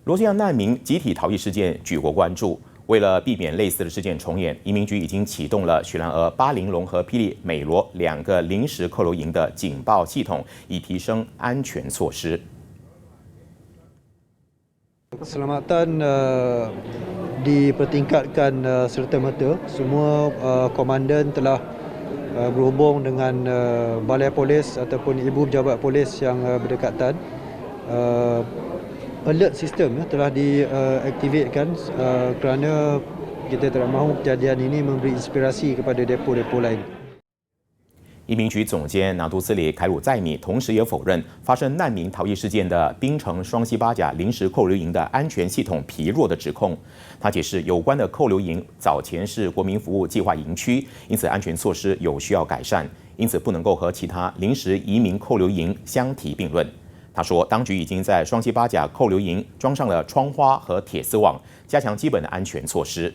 罗兴亚难民集体逃逸事件举国关注。为了避免类似的事件重演，移民局已经启动了雪兰莪、巴陵龙和霹雳美罗2个临时扣留营的警报系统，以提升安全措施。Keselamatan dipertingkatkan serta-merta. Semua komandan telah berhubung dengan balai polis ataupun ibu pejabat polis yang berdekatan. Alert system telah diaktifkan kerana kita tidak mahu kejadian ini memberi inspirasi kepada depo-depo lain. 移民局总监拿督斯里凯鲁在米同时也否认发生难民逃逸事件的槟城双溪八甲临时扣留营的安全系统疲弱的指控。他解释，有关的扣留营早前是国民服务计划营区，因此安全措施有需要改善，因此不能够和其他临时移民扣留营相提并论。他说，当局已经在双溪八甲扣留营装上了窗花和铁丝网，加强基本的安全措施。